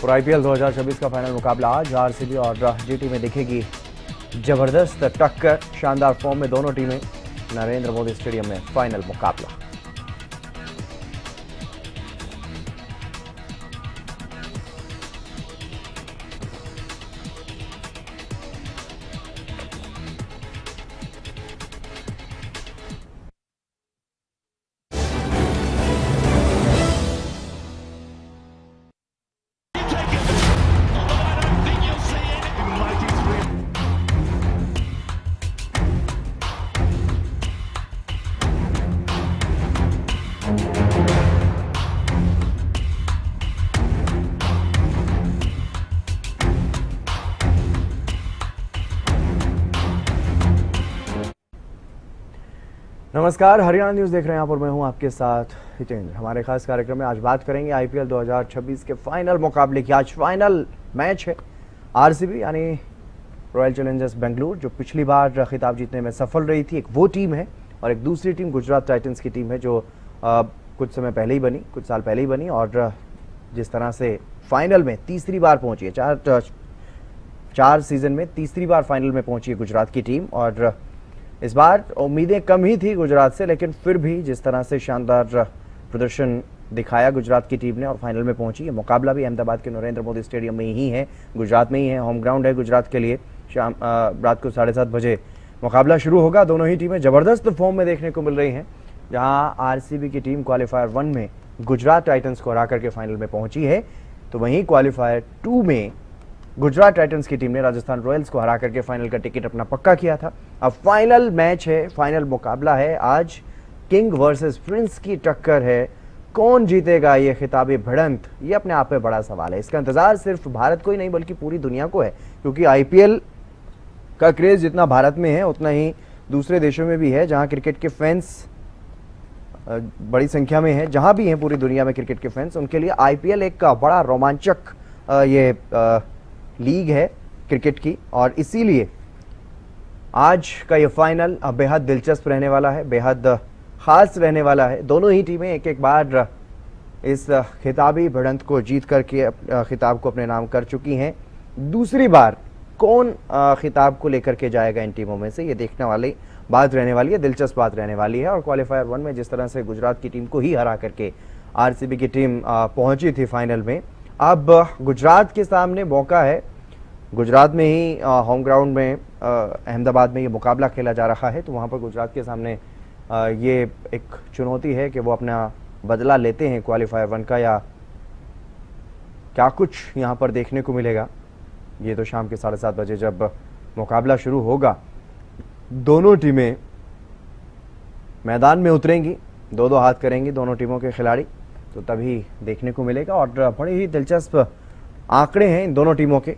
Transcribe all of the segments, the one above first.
और आईपीएल 2026 का फाइनल मुकाबला आज आरसीबी और जीटी में दिखेगी जबरदस्त टक्कर। शानदार फॉर्म में दोनों टीमें, नरेंद्र मोदी स्टेडियम में फाइनल मुकाबला। नमस्कार, हरियाणा न्यूज़ देख रहे हैं यहाँ पर मैं हूँ आपके साथ हितेंद्र। हमारे खास कार्यक्रम में आज बात करेंगे आईपीएल 2026 के फाइनल मुकाबले की। आज फाइनल मैच है। आरसीबी यानी रॉयल चैलेंजर्स बेंगलुरु, जो पिछली बार खिताब जीतने में सफल रही थी, एक वो टीम है, और एक दूसरी टीम गुजरात टाइटंस की टीम है, जो कुछ समय पहले ही बनी, कुछ साल पहले ही बनी, और जिस तरह से फाइनल में तीसरी बार पहुंची है, चार सीजन में तीसरी बार फाइनल में पहुंची है गुजरात की टीम। और इस बार उम्मीदें कम ही थी गुजरात से, लेकिन फिर भी जिस तरह से शानदार प्रदर्शन दिखाया गुजरात की टीम ने और फाइनल में पहुंची है। मुकाबला भी अहमदाबाद के नरेंद्र मोदी स्टेडियम में ही है, गुजरात में ही है, होम ग्राउंड है गुजरात के लिए। शाम रात को 7:30 बजे मुकाबला शुरू होगा। दोनों ही टीमें ज़बरदस्त फॉर्म में देखने को मिल रही हैं। जहां आरसीबी की टीम क्वालिफायर 1 में गुजरात टाइटंस को हरा करके फाइनल में पहुंची है, तो वहीं क्वालिफायर 2 में गुजरात टाइटंस की टीम ने राजस्थान रॉयल्स को हरा करके फाइनल का टिकट अपना पक्का किया था। अब फाइनल मैच है, फाइनल मुकाबला है। आज किंग वर्सेस प्रिंस की टक्कर है। कौन जीतेगा ये खिताबी भिड़ंत, ये अपने आप में बड़ा सवाल है। इसका इंतजार सिर्फ भारत को ही नहीं बल्कि पूरी दुनिया को है, क्योंकि आईपीएल का क्रेज जितना भारत में है उतना ही दूसरे देशों में भी है, जहां क्रिकेट के फैंस बड़ी संख्या में है। जहां भी हैं पूरी दुनिया में क्रिकेट के फैंस, उनके लिए आईपीएल एक बड़ा रोमांचक ये लीग है क्रिकेट की, और इसीलिए आज का ये फाइनल बेहद दिलचस्प रहने वाला है, बेहद खास रहने वाला है। दोनों ही टीमें एक एक बार इस खिताबी भिड़ंत को जीत करके खिताब को अपने नाम कर चुकी हैं। दूसरी बार कौन खिताब को लेकर के जाएगा इन टीमों में से, ये देखने वाली बात रहने वाली है, दिलचस्प बात रहने वाली है। और क्वालिफायर 1 में जिस तरह से गुजरात की टीम को ही हरा करके आरसीबी की टीम पहुंची थी फाइनल में, अब गुजरात के सामने मौका है। गुजरात में ही होम ग्राउंड में अहमदाबाद में ये मुकाबला खेला जा रहा है, तो वहाँ पर गुजरात के सामने ये एक चुनौती है कि वो अपना बदला लेते हैं क्वालिफायर 1 का, या क्या कुछ यहाँ पर देखने को मिलेगा। ये तो शाम के 7:30 बजे जब मुकाबला शुरू होगा, दोनों टीमें मैदान में उतरेंगी, दो दो हाथ करेंगी दोनों टीमों के खिलाड़ी, तो तभी देखने को मिलेगा। और बड़े ही दिलचस्प आंकड़े हैं इन दोनों टीमों के।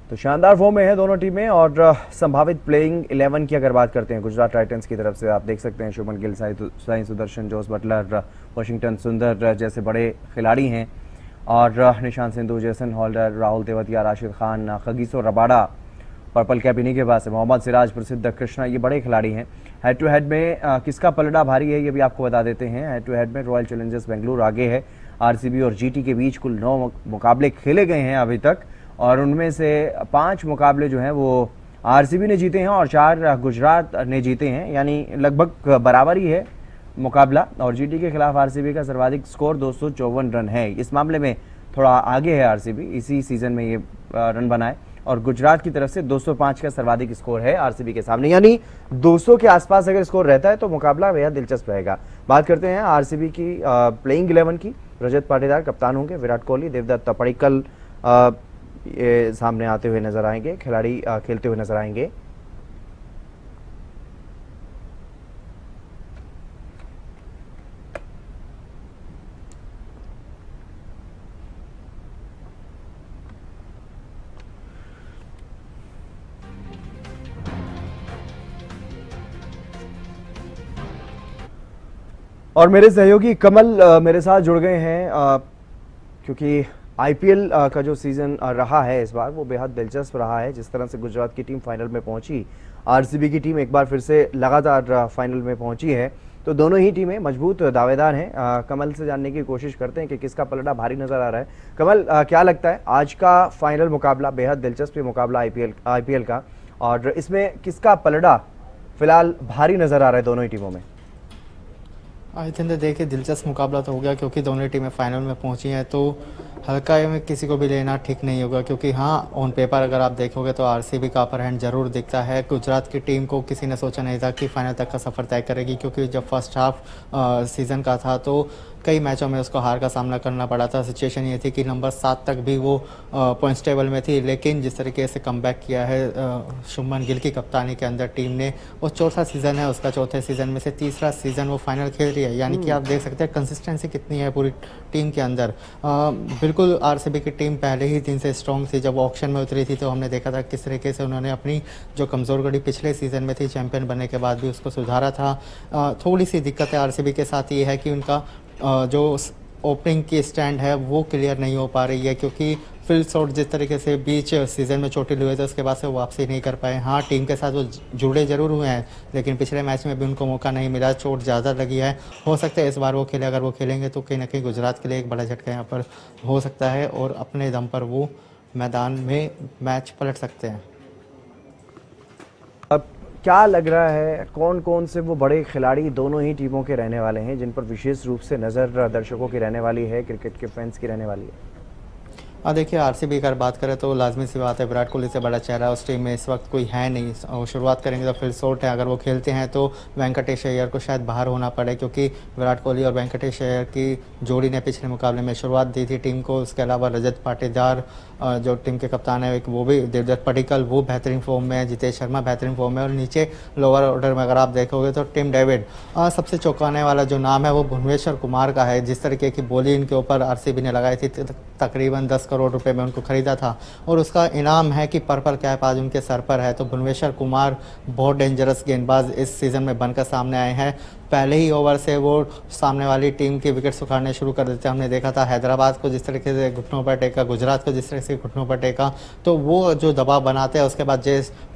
तो शानदार फॉर्म में है दोनों टीमें। और संभावित प्लेइंग 11 की अगर बात करते हैं गुजरात टाइटंस की तरफ से, आप देख सकते हैं शुभमन गिल, साई सुदर्शन, जोस बटलर, वाशिंगटन सुंदर जैसे बड़े खिलाड़ी हैं, और Nishant Sindhu, Jason Holder, Rahul Tewatia, Rashid Khan, Kagiso Rabada, purple cap इन्हीं के पास है, मोहम्मद सिराज, प्रसिद्ध कृष्णा, ये बड़े खिलाड़ी हैं। हेड टू हेड में किसका पलड़ा भारी है ये भी आपको बता देते हैं। हेड टू हेड में रॉयल चैलेंजर्स बेंगलुरु आगे है। आरसीबी और जीटी के बीच कुल 9 मुकाबले खेले गए हैं अभी तक, और उनमें से 5 मुकाबले जो हैं वो आरसीबी ने जीते हैं और 4 गुजरात ने जीते हैं, यानी लगभग बराबर ही है मुकाबला। और जीटी के खिलाफ आरसीबी का सर्वाधिक स्कोर 254 रन है। इस मामले में थोड़ा आगे है आरसीबी, इसी सीजन में ये रन बनाए। और गुजरात की तरफ से 205 का सर्वाधिक स्कोर है आरसीबी के सामने, यानी 200 के आसपास अगर स्कोर रहता है तो मुकाबला बेहद दिलचस्प रहेगा। बात करते हैं आरसीबी की प्लेइंग 11 की। रजत पाटीदार कप्तान होंगे, विराट कोहली, देवदत्त पडिक्कल ये सामने आते हुए नजर आएंगे, खिलाड़ी खेलते हुए नजर आएंगे। और मेरे सहयोगी कमल मेरे साथ जुड़ गए हैं, क्योंकि आईपीएल का जो सीज़न रहा है इस बार वो बेहद दिलचस्प रहा है। जिस तरह से गुजरात की टीम फाइनल में पहुंची, आरसीबी की टीम एक बार फिर से लगातार फाइनल में पहुंची है, तो दोनों ही टीमें मजबूत दावेदार हैं। कमल से जानने की कोशिश करते हैं कि किसका पलड़ा भारी नज़र आ रहा है। कमल, क्या लगता है आज का फाइनल मुकाबला बेहद दिलचस्प मुकाबला आईपीएल का, और इसमें किसका पलड़ा फिलहाल भारी नज़र आ रहा है दोनों ही टीमों में? आई थिंक देखिए दिलचस्प मुकाबला तो हो गया क्योंकि दोनों टीमें फाइनल में पहुंची हैं, तो हल्का में किसी को भी लेना ठीक नहीं होगा क्योंकि हाँ, ऑन पेपर अगर आप देखोगे तो आरसीबी का अपर हैंड जरूर दिखता है। गुजरात की टीम को किसी ने सोचा नहीं था कि फाइनल तक का सफ़र तय करेगी, क्योंकि जब फर्स्ट हाफ सीज़न का था तो कई मैचों में उसको हार का सामना करना पड़ा था। सिचुएशन ये थी कि नंबर 7 तक भी वो पॉइंट्स टेबल में थी, लेकिन जिस तरीके से कमबैक किया है शुभमन गिल की कप्तानी के अंदर टीम ने, वो चौथा सीज़न है उसका, चौथे सीज़न में से तीसरा सीज़न वो फाइनल खेल रही है। यानी कि आप देख सकते हैं कंसिस्टेंसी कितनी है पूरी टीम के अंदर। बिल्कुल आरसीबी की टीम पहले ही दिन से स्ट्रॉन्ग थी। जब ऑक्शन में उतरी थी तो हमने देखा था किस तरीके से उन्होंने अपनी जो कमज़ोर कड़ी पिछले सीज़न में थी चैंपियन बनने के बाद भी उसको सुधारा था। थोड़ी सी दिक्कत है आरसीबी के साथ ये है कि उनका जो ओपनिंग की स्टैंड है वो क्लियर नहीं हो पा रही है, क्योंकि फिल शॉट जिस तरीके से बीच सीज़न में चोटिल हुए थे उसके बाद से वो वापसी नहीं कर पाए। हाँ, टीम के साथ वो जुड़े जरूर हुए हैं, लेकिन पिछले मैच में भी उनको मौका नहीं मिला, चोट ज़्यादा लगी है। हो सकता है इस बार वो खेले, अगर वो खेलेंगे तो कहीं ना कहीं गुजरात के लिए एक बड़ा झटका यहाँ पर हो सकता है और अपने दम पर वो मैदान में मैच पलट सकते हैं। अब क्या लग रहा है कौन कौन से वो बड़े खिलाड़ी दोनों ही टीमों के रहने वाले हैं जिन पर विशेष रूप से नज़र दर्शकों की रहने वाली है, क्रिकेट के फैंस की रहने वाली है? देखिए आरसीबी की अगर बात करें तो लाजमी सी बात है, विराट कोहली से बड़ा चेहरा उस टीम में इस वक्त कोई है नहीं। और शुरुआत करेंगे तो फिल शॉट है, अगर वो खेलते हैं तो वेंकटेश अय्यर को शायद बाहर होना पड़े, क्योंकि विराट कोहली और वेंकटेश अय्यर की जोड़ी ने पिछले मुकाबले में शुरुआत दी थी टीम को। उसके अलावा रजत पाटीदार जो टीम के कप्तान है वो भी, देवदत्त पडिक्कल वो बेहतरीन फॉर्म में है, जितेश शर्मा बेहतरीन फॉर्म में, और नीचे लोअर ऑर्डर में अगर आप देखोगे तो टिम डेविड। सबसे चौंकाने वाला जो नाम है वो भुवनेश्वर कुमार का है। जिस तरीके की बोली इनके ऊपर आरसीबी ने लगाई थी, तकरीबन 10 करोड़ रुपए में उनको खरीदा था और उसका इनाम है कि पर्पल कैप आज उनके सर पर है। तो भुवनेश्वर कुमार बहुत डेंजरस गेंदबाज इस सीज़न में बनकर सामने आए हैं। पहले ही ओवर से वो सामने वाली टीम की विकेट उखाड़ने शुरू कर देते हैं। हमने देखा था हैदराबाद को जिस तरीके से घुटनों पर टेका, गुजरात को जिस तरीके से घुटनों पर टेका, तो वो जो दबाव बनाते हैं उसके बाद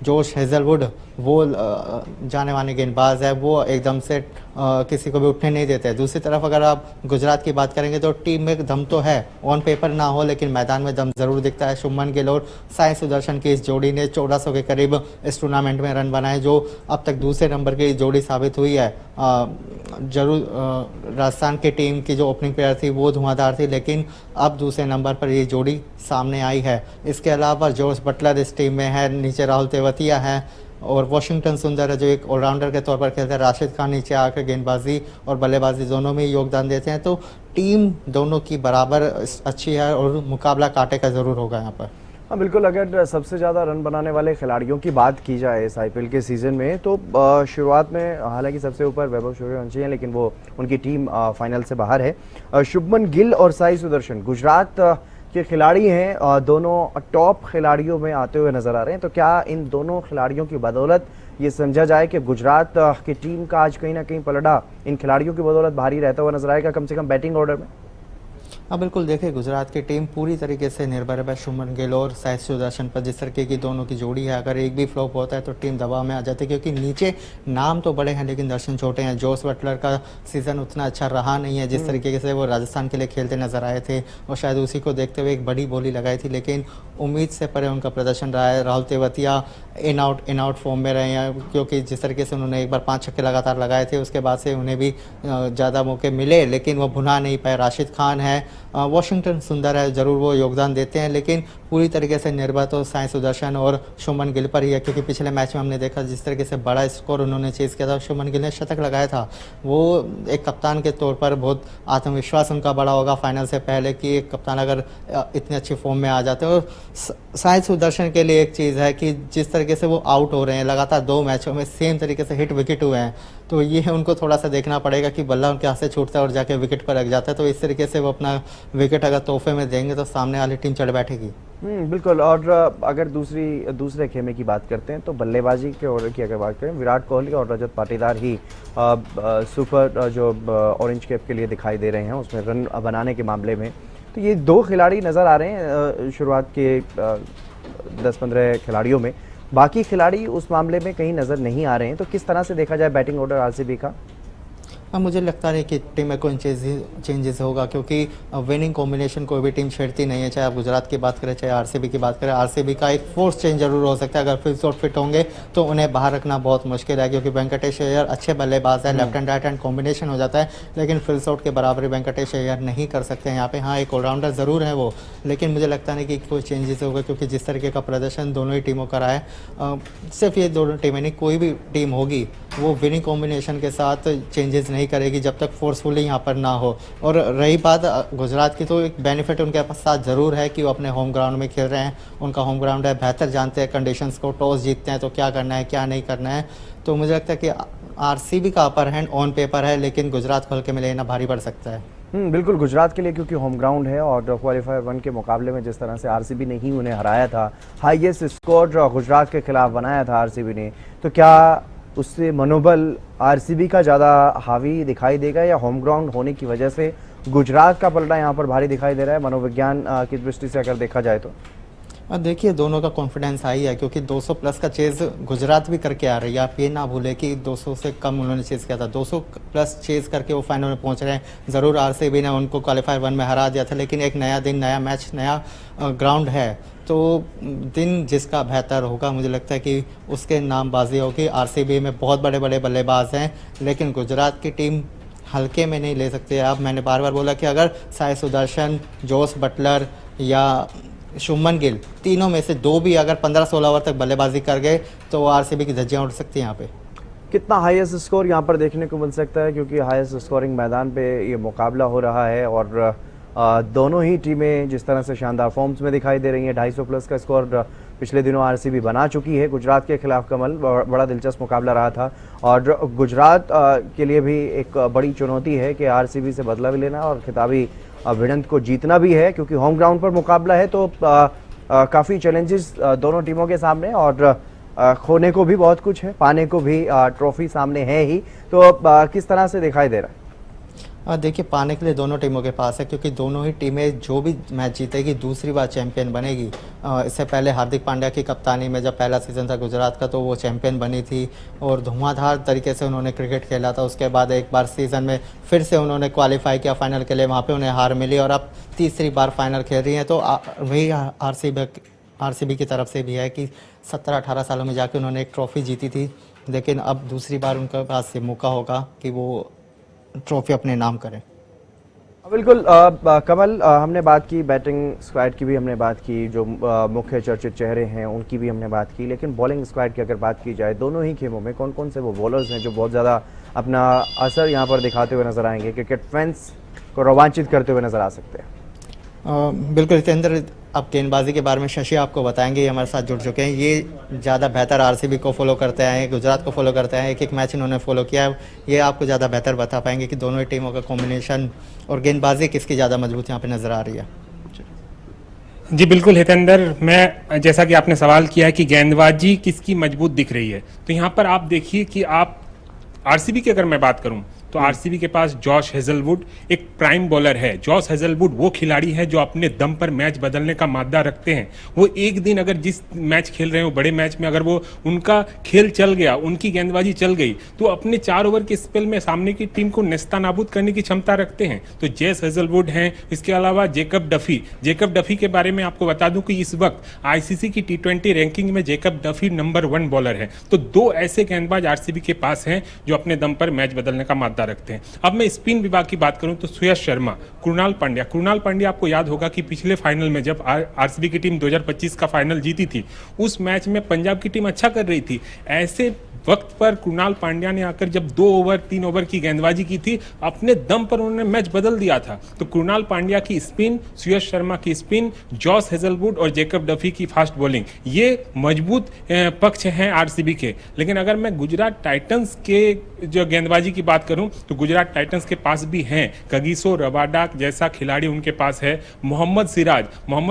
जोश हेजलवुड वो जाने माने गेंदबाज है, वो एकदम से किसी को भी उठने नहीं देते। दूसरी तरफ अगर आप गुजरात की बात करेंगे तो टीम में दम तो है, ऑन पेपर ना हो लेकिन मैदान में दम ज़रूर दिखता है। शुभमन गिल और साई सुदर्शन की इस जोड़ी ने 1400 के करीब इस टूर्नामेंट में रन बनाए, जो अब तक दूसरे नंबर की जोड़ी साबित हुई है। जरूर राजस्थान की टीम की जो ओपनिंग प्लेयर थी वो धुआंधार थी, लेकिन अब दूसरे नंबर पर ये जोड़ी सामने आई है। इसके अलावा जोस बटलर इस टीम में है, नीचे राहुल तेवतिया है और वॉशिंगटन सुंदर है जो एक ऑलराउंडर के तौर पर खेलते हैं। राशिद खान नीचे आकर गेंदबाजी और बल्लेबाजी दोनों में योगदान देते हैं। तो टीम दोनों की बराबर अच्छी है और मुकाबला कांटे का ज़रूर होगा यहाँ पर। हाँ बिल्कुल, अगर सबसे ज़्यादा रन बनाने वाले खिलाड़ियों की बात की जाए इस आईपीएल के सीज़न में तो शुरुआत में हालांकि सबसे ऊपर वैभव सूर्यवंशी हैं, लेकिन वो उनकी टीम फाइनल से बाहर है। शुभमन गिल और साई सुदर्शन गुजरात के खिलाड़ी हैं, दोनों टॉप खिलाड़ियों में आते हुए नज़र आ रहे हैं। तो क्या इन दोनों खिलाड़ियों की बदौलत ये समझा जाए कि गुजरात की टीम का आज कहीं ना कहीं पलड़ा इन खिलाड़ियों की बदौलत भारी रहता हुआ नजर आएगा, कम से कम बैटिंग ऑर्डर में? हाँ बिल्कुल, देखिए गुजरात की टीम पूरी तरीके से निर्भर है शुभमन गिल और साई सुदर्शन पर। जिस तरीके की दोनों की जोड़ी है, अगर एक भी फ्लॉप होता है तो टीम दबाव में आ जाती है, क्योंकि नीचे नाम तो बड़े हैं लेकिन दर्शन छोटे हैं। जोस बटलर का सीज़न उतना अच्छा रहा नहीं है जिस तरीके से वो राजस्थान के लिए खेलते नजर आए थे, और शायद उसी को देखते हुए एक बड़ी बोली लगाई थी, लेकिन उम्मीद से परे उनका प्रदर्शन रहा है। Rahul Tewatia in out form में रहे हैं, क्योंकि जिस तरीके से उन्होंने एक बार 5 छक्के लगातार लगाए थे उसके बाद से उन्हें भी ज़्यादा मौके मिले लेकिन वो भुना नहीं पाए। राशिद खान है, वॉशिंगटन सुंदर है, ज़रूर वो योगदान देते हैं, लेकिन पूरी तरीके से निर्भर तो साई सुदर्शन और शुभमन गिल पर ही है, क्योंकि पिछले मैच में हमने देखा जिस तरीके से बड़ा स्कोर उन्होंने चेज़ किया था। शुभमन गिल ने शतक लगाया था, वो एक कप्तान के तौर पर बहुत आत्मविश्वास उनका बड़ा होगा फाइनल से पहले कि एक कप्तान अगर इतनी अच्छी फॉर्म में आ जाते हैं। और साई सुदर्शन के लिए एक चीज़ है कि जिस तरीके से वो आउट हो रहे हैं लगातार 2 मैचों में सेम तरीके से हिट विकेट हुए हैं, तो ये उनको थोड़ा सा देखना पड़ेगा कि बल्ला उनके हाथ से छूटता है और जाके विकेट पर लग जाता है। तो इस तरीके से वो अपना विकेट अगर तोहफे में देंगे तो सामने वाली टीम चढ़ बैठेगी। बिल्कुल। और अगर दूसरे खेमे की बात करते हैं तो बल्लेबाजी के ऑर्डर की अगर बात करें, विराट कोहली और रजत पाटीदार ही सुपर जो ऑरेंज कैप के लिए दिखाई दे रहे हैं उसमें रन बनाने के मामले में। तो ये 2 खिलाड़ी नज़र आ रहे हैं शुरुआत के 10-15 खिलाड़ियों में, बाकी खिलाड़ी उस मामले में कहीं नज़र नहीं आ रहे हैं। तो किस तरह से देखा जाए बैटिंग ऑर्डर आरसीबी का? हाँ, मुझे लगता है कि टीम में कोई चेंजेस होगा, क्योंकि विनिंग कॉम्बिनेशन कोई भी टीम छेड़ती नहीं है, चाहे आप गुजरात की बात करें चाहे आरसीबी की बात करें। आरसीबी का एक फोर्स चेंज जरूर हो सकता है, अगर फिल शॉट फिट होंगे तो उन्हें बाहर रखना बहुत मुश्किल है, क्योंकि वेंकटेश अय्यर अच्छे बल्लेबाज है, left and right hand combination हो जाता है, लेकिन फिल शॉट के बराबरी वेंकटेश अय्यर नहीं कर सकते हैं यहाँ पे। हाँ, एक ऑलराउंडर ज़रूर है वो, लेकिन मुझे लगता नहीं कि कोई चेंजेस होगा, क्योंकि जिस तरीके का प्रदर्शन दोनों ही टीमों का रहा है, सिर्फ ये दोनों टीमें नहीं, कोई भी टीम होगी वो विनिंग कॉम्बिनेशन के साथ चेंजेस नहीं करेगी जब तक फोर्सफुली यहाँ पर ना हो। और रही बात गुजरात की, तो एक बेनिफिट उनके साथ ज़रूर है कि वो अपने होम ग्राउंड में खेल रहे हैं, उनका होम ग्राउंड है, बेहतर जानते हैं कंडीशंस को, टॉस जीतते हैं तो क्या करना है क्या नहीं करना है। तो मुझे लगता है कि आरसीबी का अपर हैंड ऑन पेपर है, लेकिन गुजरात को हल्के में लेना भारी पड़ सकता है। बिल्कुल, गुजरात के लिए क्योंकि होम ग्राउंड है और क्वालिफायर 1 के मुकाबले में जिस तरह से आरसीबी ने ही उन्हें हराया था, हाईएस्ट स्कोर गुजरात के खिलाफ बनाया था आरसीबी ने, तो क्या उससे मनोबल आरसीबी का ज़्यादा हावी दिखाई देगा या होम ग्राउंड होने की वजह से गुजरात का पलड़ा यहाँ पर भारी दिखाई दे रहा है मनोविज्ञान की दृष्टि से अगर देखा जाए तो? देखिए, दोनों का कॉन्फिडेंस हाई है, क्योंकि 200 प्लस का चेज़ गुजरात भी करके आ रही है। आप ये ना भूलें कि 200 से कम उन्होंने चेज़ किया था, 200 प्लस चेज़ करके वो फाइनल में पहुंच रहे हैं। ज़रूर आरसीबी ने उनको क्वालिफायर 1 में हरा दिया था, लेकिन एक नया दिन, नया मैच, नया ग्राउंड है, तो दिन जिसका बेहतर होगा मुझे लगता है कि उसके नामबाजी होगी। आरसीबी में बहुत बड़े बड़े बल्लेबाज हैं, लेकिन गुजरात की टीम हल्के में नहीं ले सकते। अब मैंने बार बार बोला कि अगर साई सुदर्शन, जोस बटलर या शुभमन गिल, तीनों में से दो भी अगर 15-16 ओवर तक बल्लेबाजी कर गए तो आरसीबी की धज्जियां उड़ सकती हैं यहाँ पे। कितना हाईएस्ट स्कोर यहाँ पर देखने को मिल सकता है, क्योंकि हाईएस्ट स्कोरिंग मैदान पे ये मुकाबला हो रहा है और दोनों ही टीमें जिस तरह से शानदार फॉर्म्स में दिखाई दे रही हैं। 250 प्लस का स्कोर पिछले दिनों आरसीबी बना चुकी है गुजरात के खिलाफ। कमल, बड़ा दिलचस्प मुकाबला रहा था और गुजरात के लिए भी एक बड़ी चुनौती है कि आरसीबी से बदला भी लेना और खिताबी भिड़ंत को जीतना भी है, क्योंकि होम ग्राउंड पर मुकाबला है तो काफ़ी चैलेंजेस दोनों टीमों के सामने और खोने को भी बहुत कुछ है, पाने को भी ट्रॉफी सामने है ही। तो किस तरह से दिखाई दे रहा है? देखिए, पाने के लिए दोनों टीमों के पास है, क्योंकि दोनों ही टीमें जो भी मैच जीतेगी दूसरी बार चैंपियन बनेगी। इससे पहले हार्दिक पांड्या की कप्तानी में जब पहला सीज़न था गुजरात का, तो वो चैंपियन बनी थी और धुआंधार तरीके से उन्होंने क्रिकेट खेला था। उसके बाद एक बार सीज़न में फिर से उन्होंने क्वालिफाई किया फाइनल के लिए, वहाँ पर उन्हें हार मिली और अब तीसरी बार फाइनल खेल रही हैं। तो वही आरसीबी की तरफ से भी है कि 17-18 सालों में जाके उन्होंने एक ट्रॉफ़ी जीती थी, लेकिन अब दूसरी बार उनके पास ये मौका होगा कि वो ट्रॉफी अपने नाम करें। बिल्कुल कमल, हमने बात की बैटिंग स्क्वाड की भी, हमने बात की जो मुख्य चर्चित चेहरे हैं उनकी भी हमने बात की, लेकिन बॉलिंग स्क्वाड की अगर बात की जाए दोनों ही गेमों में कौन कौन से वो बॉलर्स हैं जो बहुत ज़्यादा अपना असर यहाँ पर दिखाते हुए नजर आएंगे, क्रिकेट फैंस को रोमांचित करते हुए नजर आ सकते हैं? बिल्कुल हितेंद्र, अब गेंदबाजी के बारे में शशि आपको बताएंगे, ये हमारे साथ जुड़ चुके हैं। ये ज़्यादा बेहतर आरसीबी को फॉलो करते हैं, गुजरात को फॉलो करते हैं, एक एक मैच इन्होंने फॉलो किया है। ये आपको ज़्यादा बेहतर बता पाएंगे कि दोनों ही टीमों का कॉम्बिनेशन और गेंदबाजी किसकी ज़्यादा मजबूत यहाँ पे नज़र आ रही है। जी बिल्कुल हितेंद्र, मैं जैसा कि आपने सवाल किया है कि गेंदबाजी किसकी मजबूत दिख रही है, तो यहाँ पर आप देखिए कि आप आरसीबी की अगर मैं बात करूं तो आरसीबी के पास जॉश हेजलवुड एक प्राइम बॉलर है। जॉश हेजलवुड वो खिलाड़ी है जो अपने दम पर मैच बदलने का मादा रखते हैं। वो एक दिन अगर जिस मैच खेल रहे हो बड़े मैच में, अगर वो उनका खेल चल गया, उनकी गेंदबाजी चल गई, तो अपने 4 ओवर के स्पेल में सामने की टीम को नेस्तानाबूद करने की क्षमता रखते हैं। तो जेस हेजलवुड हैं, इसके अलावा जेकब डफी के बारे में आपको बता दूं कि इस वक्त आईसीसी की T20 रैंकिंग में जेकब डफी नंबर 1 बॉलर है। तो 2 ऐसे गेंदबाज आरसीबी के पास हैं जो अपने दम पर मैच बदलने का मादा रखते हैं। अब मैं स्पिन विभाग की बात करूं तो सुयश शर्मा, कृणाल पांड्या आपको याद होगा कि पिछले फाइनल में जब आरसीबी की टीम 2025 का फाइनल जीती थी, उस मैच में पंजाब की टीम अच्छा कर रही थी। ऐसे वक्त पर कृणाल पांड्या ने आकर जब 2 ओवर 3 ओवर की गेंदबाजी की थी, अपने दम पर उन्होंने मैच बदल दिया था। तो कृणाल पांड्या की स्पिन, सुयश शर्मा की स्पिन, जॉस हेजलवुड और जेकब डफी की फास्ट बॉलिंग, ये मजबूत पक्ष हैं आरसीबी के। लेकिन अगर मैं गुजरात टाइटंस के जो गेंदबाजी की बात करूं तो गुजरात टाइटंस के पास भी हैं कगिसो रबाडा जैसा खिलाड़ी, उनके पास है मोहम्मद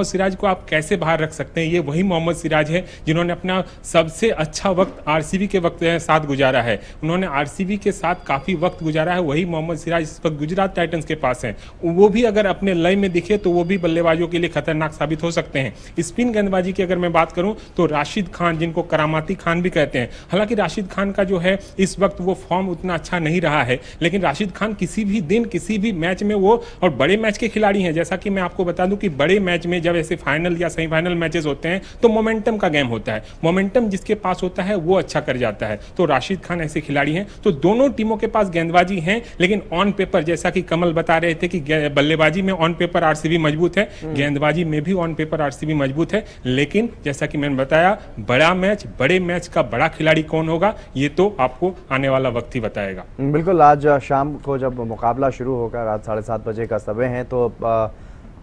सिराज को आप कैसे बाहर रख सकते हैं? ये वही मोहम्मद सिराज है जिन्होंने अपना सबसे अच्छा वक्त आरसीबी के वक्त साथ गुजारा है, उन्होंने आरसीबी के साथ काफ़ी वक्त गुजारा है। वही मोहम्मद सिराज इस वक्त गुजरात टाइटंस के पास हैं, वो भी अगर अपने लय में दिखे तो वो भी बल्लेबाजों के लिए खतरनाक साबित हो सकते हैं। स्पिन गेंदबाजी की अगर मैं बात करूं तो राशिद खान, जिनको करामाती खान भी कहते हैं, हालांकि राशिद खान का जो है इस वक्त वो फॉर्म उतना अच्छा नहीं रहा है, लेकिन राशिद खान किसी भी दिन किसी भी मैच में वो, और बड़े मैच के खिलाड़ी हैं, जैसा कि मैं आपको बता दूं कि बड़े मैच में जब ऐसे फाइनल या सेमीफाइनल मैचेस होते हैं तो मोमेंटम का गेम होता है, मोमेंटम जिसके पास होता है वो अच्छा कर जाता है। तो राशिद खान ऐसे खिलाड़ी हैं। तो दोनों टीमों के पास गेंदबाजी हैं, लेकिन ऑन पेपर जैसा कि कमल बता रहे थे कि बल्लेबाजी में ऑन पेपर आरसीबी मजबूत है, गेंदबाजी में भी ऑन पेपर आरसीबी मजबूत है। लेकिन जैसा कि मैंने बताया, बड़ा मैच, बड़े मैच का बड़ा खिलाड़ी कौन होगा ये तो आपको आने वाला वक्त ही बताएगा। बिल्कुल, आज शाम को जब मुकाबला शुरू होगा, रात 7:30 बजे का समय है, तो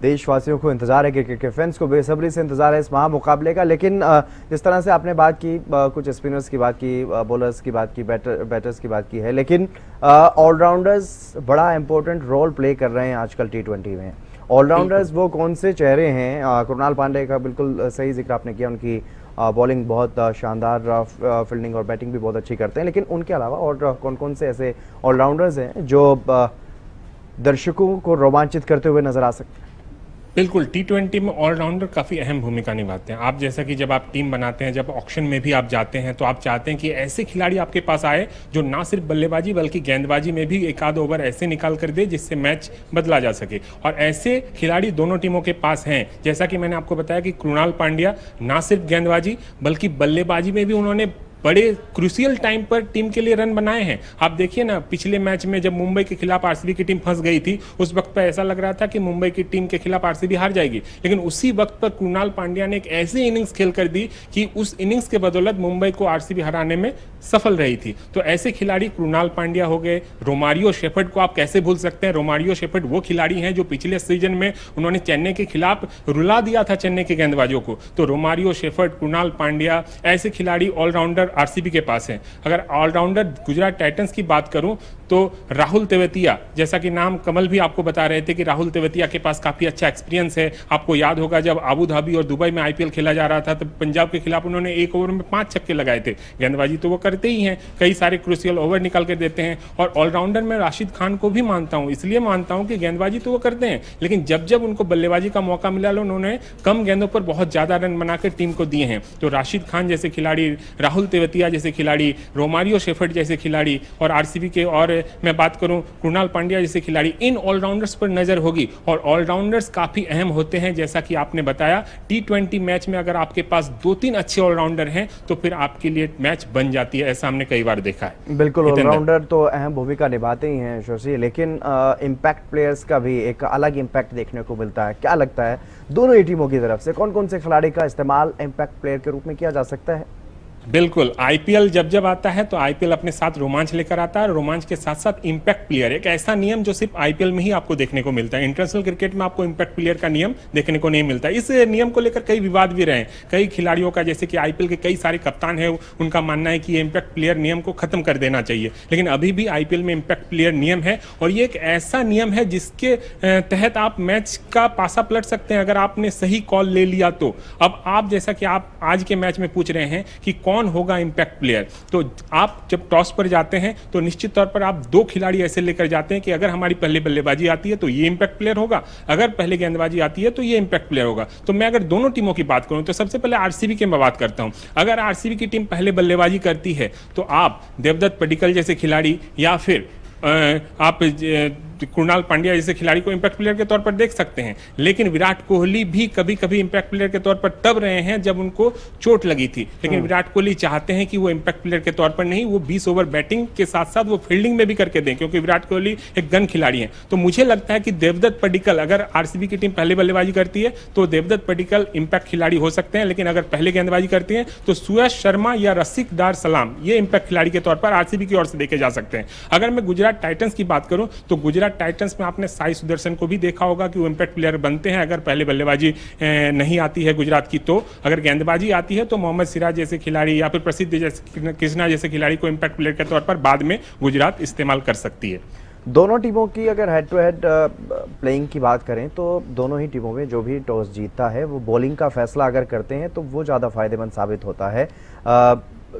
देशवासियों को इंतजार है, क्रिकेट फैंस को बेसब्री से इंतजार है इस महामुकाबले का। लेकिन जिस तरह से आपने बात की, कुछ स्पिनर्स की बात की, बॉलर्स की बात की, बैटर्स की बात की है, लेकिन ऑलराउंडर्स बड़ा इंपॉर्टेंट रोल प्ले कर रहे हैं आजकल T20 में। ऑलराउंडर्स वो कौन से चेहरे हैं? कृणाल पांड्या का बिल्कुल सही जिक्र आपने किया, उनकी बॉलिंग बहुत शानदार, फील्डिंग और बैटिंग भी बहुत अच्छी करते हैं, लेकिन उनके अलावा और कौन कौन से ऐसे ऑलराउंडर्स हैं जो दर्शकों को रोमांचित करते हुए नजर आ सकते हैं? बिल्कुल, T20 में ऑलराउंडर काफ़ी अहम भूमिका निभाते हैं। आप जैसा कि जब आप टीम बनाते हैं, जब ऑक्शन में भी आप जाते हैं, तो आप चाहते हैं कि ऐसे खिलाड़ी आपके पास आए जो ना सिर्फ बल्लेबाजी बल्कि गेंदबाजी में भी एक आध ओवर ऐसे निकाल कर दे जिससे मैच बदला जा सके। और ऐसे खिलाड़ी दोनों टीमों के पास हैं। जैसा कि मैंने आपको बताया कि कृणाल पांड्या ना सिर्फ गेंदबाजी बल्कि बल्लेबाजी में भी उन्होंने बड़े क्रूशियल टाइम पर टीम के लिए रन बनाए हैं। आप देखिए ना, पिछले मैच में जब मुंबई के खिलाफ आरसीबी की टीम फंस गई थी, उस वक्त पर ऐसा लग रहा था कि मुंबई की टीम के खिलाफ आरसीबी हार जाएगी, लेकिन उसी वक्त पर कृणाल पांड्या ने एक ऐसी इनिंग्स खेल कर दी कि उस इनिंग्स के बदौलत मुंबई को आरसीबी हराने में सफल रही थी। तो ऐसे खिलाड़ी कृणाल पांड्या हो गए, रोमारियो शेफर्ड को आप कैसे भूल सकते हैं? रोमारियो शेफर्ड वो खिलाड़ी हैं जो पिछले सीजन में उन्होंने चेन्नई के खिलाफ रुला दिया था चेन्नई के गेंदबाजों को। तो रोमारियो शेफर्ड, कृणाल पांड्या, ऐसे खिलाड़ी ऑलराउंडर आरसीबी के पास हैं। अगर ऑलराउंडर गुजरात टाइटंस की बात करूं तो राहुल तेवतिया, जैसा कि नाम कमल भी आपको बता रहे थे कि राहुल तेवतिया के पास काफी अच्छा एक्सपीरियंस है। आपको याद होगा जब आबू धाबी और दुबई में आईपीएल खेला जा रहा था तो पंजाब के खिलाफ उन्होंने एक ओवर में 5 छक्के लगाए थे। गेंदबाजी तो वो करते ही हैं, कई सारे क्रूशियल ओवर निकाल कर देते हैं। और ऑलराउंडर में राशिद खान को भी मानता हूं, इसलिए मानता हूं कि गेंदबाजी तो वो करते हैं, लेकिन जब जब उनको बल्लेबाजी का मौका मिला उन्होंने कम गेंदों पर बहुत ज्यादा रन बनाकर टीम को दिए हैं। तो राशिद खान जैसे खिलाड़ी, राहुल तेवतिया जैसे खिलाड़ी, रोमारियो शेफर्ड जैसे खिलाड़ी, और आरसीबी के और मैं बात करूं कृणाल पांड्या जैसे खिलाड़ी, इन ऑलराउंडर्स पर नजर होगी। और ऑलराउंडर्स काफी अहम होते हैं, जैसा कि आपने बताया। T20 मैच में अगर आपके पास 2-3 अच्छे ऑलराउंडर हैं तो फिर आपके लिए मैच बन जाती है, ऐसा हमने कई बार देखा है। बिल्कुल, ऑलराउंडर तो अहम भूमिका निभाते ही हैं शशि, लेकिन इम्पैक्ट प्लेयर्स का भी एक अलग इम्पैक्ट देखने को मिलता है। क्या लगता है दोनों ही टीमों की तरफ से कौन कौन से खिलाड़ी का इस्तेमाल इम्पैक्ट प्लेयर के रूप में किया जा सकता है? बिल्कुल, आईपीएल जब जब आता है तो आईपीएल अपने साथ रोमांच लेकर आता है, और रोमांच के साथ साथ इंपैक्ट प्लेयर, एक ऐसा नियम जो सिर्फ आईपीएल में ही आपको देखने को मिलता है। इंटरनेशनल क्रिकेट में आपको इंपैक्ट प्लेयर का नियम देखने को नहीं मिलता। इस नियम को लेकर कई विवाद भी रहे, कई खिलाड़ियों का, जैसे कि आईपीएल के कई सारे कप्तान है, उनका मानना है कि इंपैक्ट प्लेयर नियम को खत्म कर देना चाहिए, लेकिन अभी भी आईपीएल में इंपैक्ट प्लेयर नियम है। और ये एक ऐसा नियम है जिसके तहत आप मैच का पासा पलट सकते हैं अगर आपने सही कॉल ले लिया तो। अब आप, जैसा कि आप आज के मैच में पूछ रहे हैं कि कौन होगा इंपैक्ट प्लेयर, तो आप जब टॉस पर जाते हैं तो निश्चित तौर पर आप 2 खिलाड़ी ऐसे लेकर जाते हैं कि अगर हमारी पहले बल्लेबाजी आती है तो ये इंपैक्ट प्लेयर होगा, अगर पहले गेंदबाजी आती है तो ये इंपैक्ट प्लेयर होगा। तो मैं अगर दोनों टीमों की बात करूं तो सबसे पहले आरसीबी की मैं बात करता हूं। अगर आरसीबी की टीम पहले बल्लेबाजी करती है तो आप देवदत्त पडिक्कल जैसे खिलाड़ी या फिर आप कृणाल पांड्या जैसे खिलाड़ी को इंपैक्ट प्लेयर के तौर पर देख सकते हैं। लेकिन विराट कोहली भी कभी कभी इंपैक्ट प्लेयर के तौर पर तब रहे हैं जब उनको चोट लगी थी, लेकिन विराट कोहली चाहते हैं कि वो इंपैक्ट प्लेयर के तौर पर नहीं, वो 20 ओवर बैटिंग के साथ साथ वो फील्डिंग में भी करके दें, क्योंकि विराट कोहली एक गन खिलाड़ी हैं। तो मुझे लगता है कि देवदत्त पडिक्कल, अगर आरसीबी की टीम पहले बल्लेबाजी करती है तो देवदत्त पडिक्कल इंपैक्ट खिलाड़ी हो सकते हैं, लेकिन अगर पहले गेंदबाजी करती है तो सुयश शर्मा या रसिक डार सलाम ये इंपैक्ट खिलाड़ी के तौर पर आरसीबी की ओर से देखे जा सकते हैं। अगर मैं गुजरात टाइटंस की बात करूं तो गुजरात टाइटंस में आपने साई सुदर्शन को भी देखा होगा कि वो इंपैक्ट प्लेयर बनते हैं अगर पहले बल्लेबाजी नहीं आती है गुजरात की। तो अगर गेंदबाजी आती है तो मोहम्मद सिराज जैसे खिलाड़ी या फिर प्रसिद्ध जैसे कृष्णा जैसे खिलाड़ी को इंपैक्ट प्लेयर के तौर पर बाद में गुजरात इस्तेमाल कर सकती है। दोनों टीमों की अगर हेड टू हेड प्लेइंग की बात करें तो दोनों ही टीमों में जो भी टॉस जीतता है वो बॉलिंग का फैसला अगर करते हैं तो वो ज़्यादा फायदेमंद साबित होता है।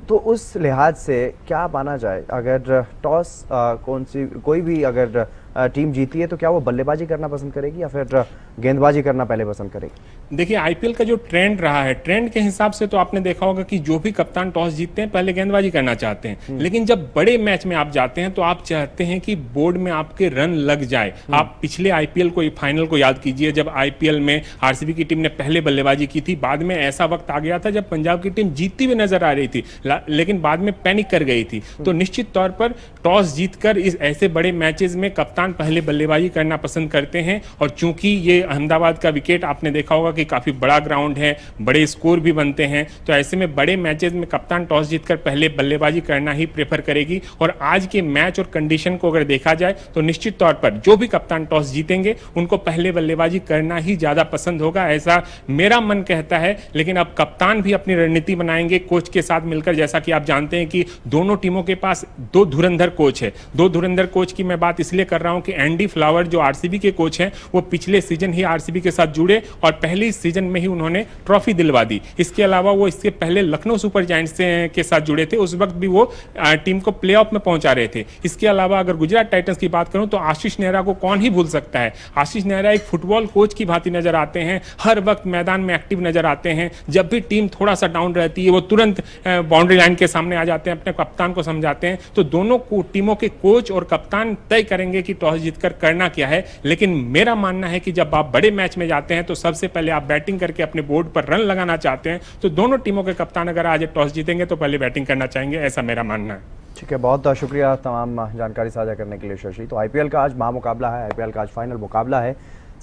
तो उस लिहाज से क्या माना जाए, अगर टॉस कोई भी अगर टीम जीती है तो क्या वो बल्लेबाजी करना पसंद करेगी या फिर गेंदबाजी करना पहले पसंद करेगी? देखिए आईपीएल का जो ट्रेंड रहा है, ट्रेंड के हिसाब से तो आपने देखा होगा कि जो भी कप्तान टॉस जीतते हैं पहले गेंदबाजी करना चाहते हैं, लेकिन जब बड़े मैच में आप जाते हैं तो आप चाहते हैं कि बोर्ड में आपके रन लग जाए। आप पिछले आईपीएल को, फाइनल को याद कीजिए, जब आईपीएल में आरसीबी की टीम ने पहले बल्लेबाजी की थी, बाद में ऐसा वक्त आ गया था जब पंजाब की टीम जीतती हुई नजर आ रही थी, लेकिन बाद में पैनिक कर गई थी। तो निश्चित तौर पर टॉस जीतकर इस ऐसे बड़े मैचेस में कप्तान पहले बल्लेबाजी करना पसंद करते हैं। और चूंकि ये अहमदाबाद का विकेट आपने देखा होगा कि काफी बड़ा ग्राउंड है, बड़े स्कोर भी बनते हैं, तो ऐसे में बड़े मैचेस में कप्तान टॉस जीतकर पहले बल्लेबाजी करना ही प्रेफर करेगी। और आज के मैच और कंडीशन को अगर देखा जाए तो निश्चित तौर पर जो भी कप्तान टॉस जीतेंगे उनको पहले बल्लेबाजी करना ही ज्यादा पसंद होगा, ऐसा मेरा मन कहता है। लेकिन अब कप्तान भी अपनी रणनीति बनाएंगे कोच के साथ मिलकर। जैसा कि आप जानते हैं कि दोनों टीमों के पास दो धुरंधर कोच है। दो धुरंधर कोच की मैं बात इसलिए कर रहा हूं कि एंडी फ्लावर जो आरसीबी के कोच हैं, वो पिछले सीजन ही आरसीबी के साथ जुड़े और पहले सीजन में ही उन्होंने ट्रॉफी दिलवा दी। इसके अलावा वो इसके पहले लखनऊ सुपर जायंट्स के साथ जुड़े थे, उस वक्त भी वो टीम को प्लेऑफ में पहुंचा रहे थे। इसके अलावा अगर गुजरात टाइटंस की बात करूं तो आशीष नेहरा को कौन ही भूल सकता है। आशीष नेहरा एक फुटबॉल कोच की भांति नजर आते हैं, हर वक्त मैदान में एक्टिव नजर आते हैं। जब भी टीम थोड़ा सा डाउन रहती है वो तुरंत बाउंड्री लाइन के सामने आ जाते हैं, अपने कप्तान को समझाते हैं। तो दोनों टीमों के कोच और कप्तान तय करेंगे कि टॉस जीतकर करना क्या है। लेकिन मेरा मानना है कि जब आप बड़े मैच में जाते हैं तो सबसे पहले आप बैटिंग करके अपने बोर्ड पर रन लगाना चाहते हैं, तो दोनों टीमों के कप्तान अगर आज टॉस जीतेंगे तो पहले बैटिंग करना चाहेंगे, ऐसा मेरा मानना है। ठीक है, बहुत शुक्रिया तमाम जानकारी साझा करने के लिए शशि। तो आईपीएल का आज महामुकाबला है, आईपीएल का आज फाइनल मुकाबला है,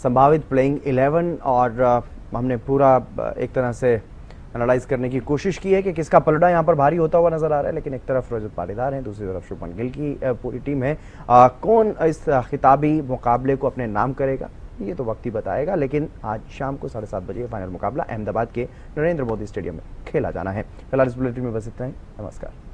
संभावित प्लेइंग 11, और हमने पूरा एक तरह से एनालाइज करने की कोशिश की है कि किसका पलड़ा यहाँ पर भारी होता हुआ नजर आ रहा है। लेकिन एक तरफ रजत पाटीदार हैं, दूसरी तरफ शुभमन गिल की पूरी टीम है। कौन इस खिताबी मुकाबले को अपने नाम करेगा ये तो वक्त ही बताएगा। लेकिन आज शाम को 7:30 बजे फाइनल मुकाबला अहमदाबाद के नरेंद्र मोदी स्टेडियम में खेला जाना है। फिलहाल इस बुलेटिन में बस इतना ही। नमस्कार।